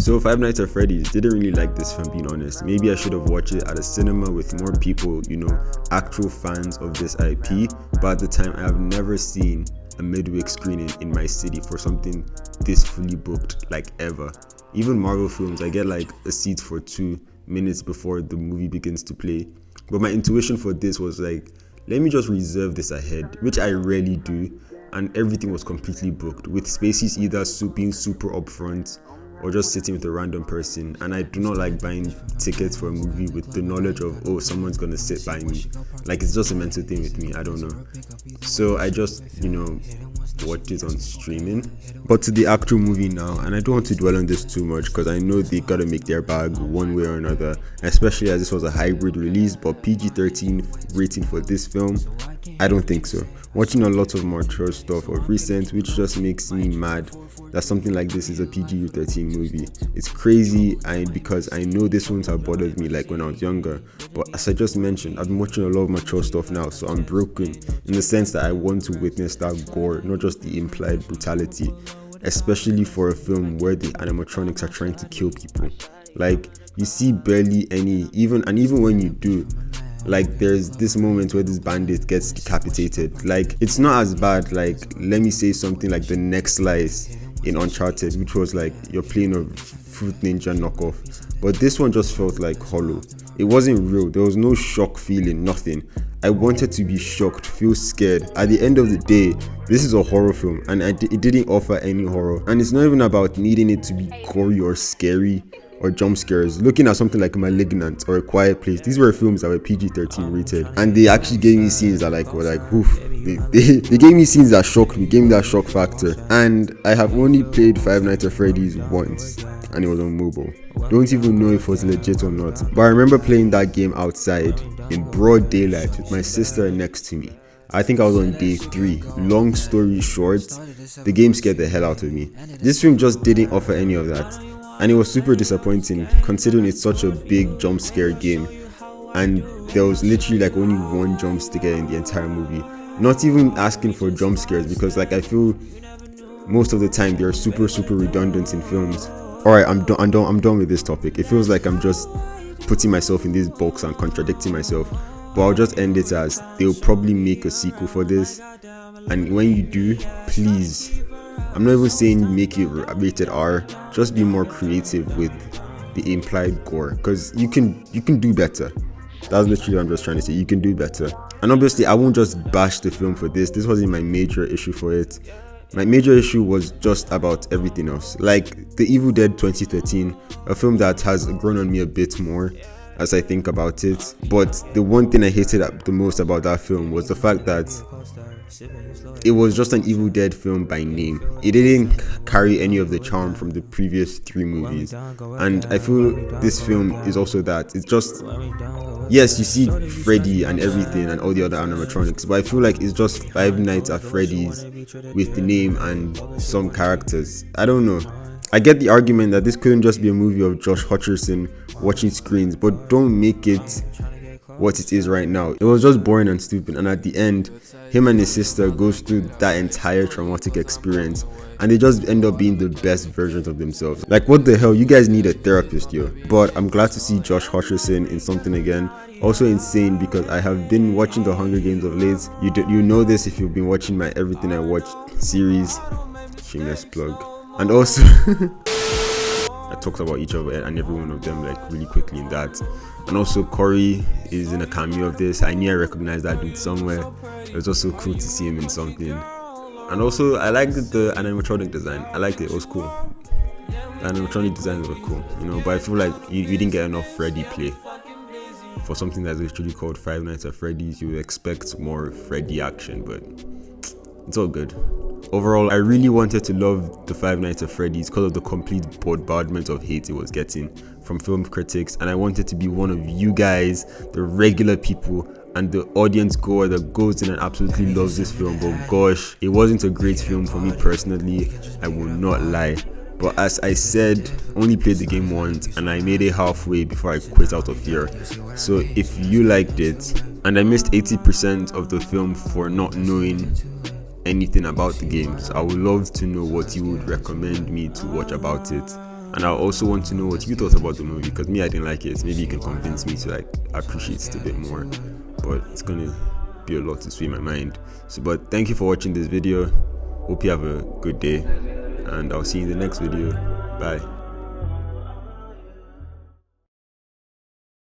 So Five Nights at Freddy's, didn't really like this, if I'm being honest. Maybe I should have watched it at a cinema with more people, actual fans of this IP. But at the time, I have never seen a midweek screening in my city for something this fully booked, like ever. Even Marvel films, I get like a seat for 2 minutes before the movie begins to play. But my intuition for this was like, let me just reserve this ahead, which I rarely do. And everything was completely booked, with spaces either being super upfront or just sitting with a random person. And I do not like buying tickets for a movie with the knowledge of, oh, someone's gonna sit by me. Like, it's just a mental thing with me, I don't know. So I just, watched it on streaming. But to the actual movie now, and I don't want to dwell on this too much because I know they gotta make their bag one way or another, especially as this was a hybrid release. But PG-13 rating for this film, I don't think so. Watching a lot of mature stuff of recent, which just makes me mad that something like this is a PG-13 movie. It's crazy, because I know this wouldn't have bothered me like when I was younger. But as I just mentioned, I've been watching a lot of mature stuff now, so I'm broken in the sense that I want to witness that gore, not just the implied brutality, especially for a film where the animatronics are trying to kill people. Like, you see barely any, even when you do, like, there's this moment where this bandit gets decapitated. Like, it's not as bad, like, let me say something like the next slice in Uncharted, which was like you're playing a Fruit Ninja knockoff. But this one just felt like hollow. It wasn't real. There was no shock feeling, nothing. I wanted to be shocked, feel scared. At the end of the day, this is a horror film, and it didn't offer any horror. And it's not even about needing it to be gory or scary or jump scares. Looking at something like Malignant or A Quiet Place, these were films that were PG-13 rated, and they actually gave me scenes that were like, oof. They gave me scenes that shocked me, gave me that shock factor. And I have only played Five Nights at Freddy's once, and it was on mobile. Don't even know if it was legit or not, but I remember playing that game outside in broad daylight with my sister next to me. I think I was on day 3. Long story short, the game scared the hell out of me. This film just didn't offer any of that, and it was super disappointing considering it's such a big jump scare game, and there was literally like only one jump scare in the entire movie. Not even asking for jump scares, because like I feel most of the time they're super redundant in films. Alright, I'm done with this topic. It feels like I'm just putting myself in this box and contradicting myself. But I'll just end it as they'll probably make a sequel for this. And when you do, please, I'm not even saying make it rated R, just be more creative with the implied gore, because you can do better. That's literally what I'm just trying to say. You can do better. And obviously I won't just bash the film for this. This wasn't my major issue for it. My major issue was just about everything else. Like The Evil Dead 2013, a film that has grown on me a bit more as I think about it. But the one thing I hated the most about that film was the fact that it was just an Evil Dead film by name. It didn't carry any of the charm from the previous 3 movies. And I feel this film is also that. It's just, yes, you see Freddy and everything and all the other animatronics, but I feel like it's just Five Nights at Freddy's with the name and some characters. I don't know. I get the argument that this couldn't just be a movie of Josh Hutcherson watching screens, but don't make it what it is right now. It was just boring and stupid, and at the end, him and his sister goes through that entire traumatic experience, and they just end up being the best versions of themselves. Like, what the hell? You guys need a therapist, yo. But I'm glad to see Josh Hutcherson in something again. Also insane because I have been watching The Hunger Games of late. You know this if you've been watching my Everything I Watch series. Shameless plug. And also I talked about each of it and every one of them like really quickly in that. And also Corey is in a cameo of this. I knew I recognized that dude somewhere. It was also cool to see him in something. And also I liked the animatronic design. I liked it. It was cool. The animatronic designs were cool, but I feel like you didn't get enough Freddy play. For something that's literally called Five Nights at Freddy's, you would expect more Freddy action, but it's all good. Overall, I really wanted to love the Five Nights at Freddy's because of the complete bombardment of hate it was getting from film critics, and I wanted to be one of you guys, the regular people and the audience goer that goes in and absolutely loves this film. But gosh, it wasn't a great film for me personally, I will not lie. But as I said, only played the game once and I made it halfway before I quit out of fear. So if you liked it, and I missed 80% of the film for not knowing anything about the games, I would love to know what you would recommend me to watch about it. And I also want to know what you thought about the movie, because me, I didn't like it. Maybe you can convince me to like appreciate it a bit more, but it's gonna be a lot to sway my mind. So, but thank you for watching this video. Hope you have a good day, and I'll see you in the next video. Bye.